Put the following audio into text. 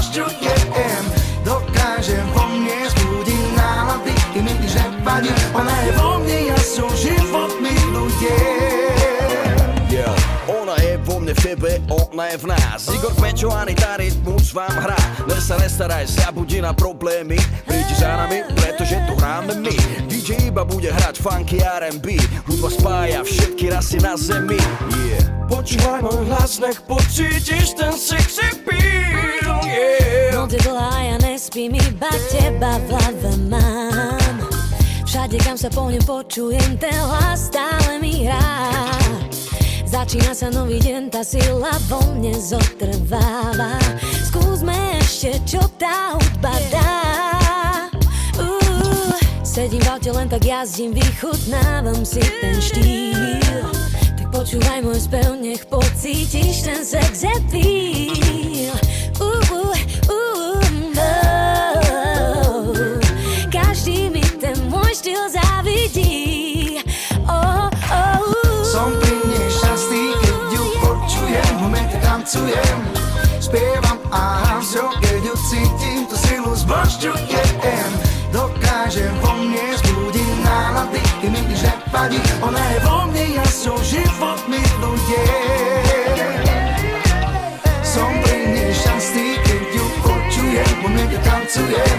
zbožťujem. Dokáže vo mne zbudiť nálady i mi nič nevadí. Ona je vo mne, ja som život milujem. Yeah. Ona je vo mne, v tebe, ona je v nás. Igor Pečo, Anita, rytmus vám hrá. Dnes sa nestaraj sa, budí na problémy. Prídi za nami, pretože tu hráme my. DJ iba bude hrať funky R&B. Hudba spája všetky rasy na zemi. Yeah. Počúvaj môj hlas, nech pocítiš ten sexy feel. Yeah. Noc je dlhá, ja nespím, iba teba v hlave mám. Všade, kam sa pohnem, počujem ten hlas, stále mi hrá. Začína sa nový deň, tá sila vo mne zotrváva. Skúsme ešte, čo tá hudba dá. Sedím v aute, len tak jazdím, vychutnávam si ten štýl. Tak počúvaj môj spev, nech pocítiš ten sex appeal. Každý mi ten môj štýl závidí. Som pri nej šťastný, keď ju počujem, v momente tancujem, spievam a hrám s ňou, keď ju cítim, tú silu zbožťujem. Dokáže vo mne zbudiť nálady i mi nič nevadí. Ona je vo mne, ja som život milujem. Som pri nej šťastný, keď ju počujem, v momente tancujem,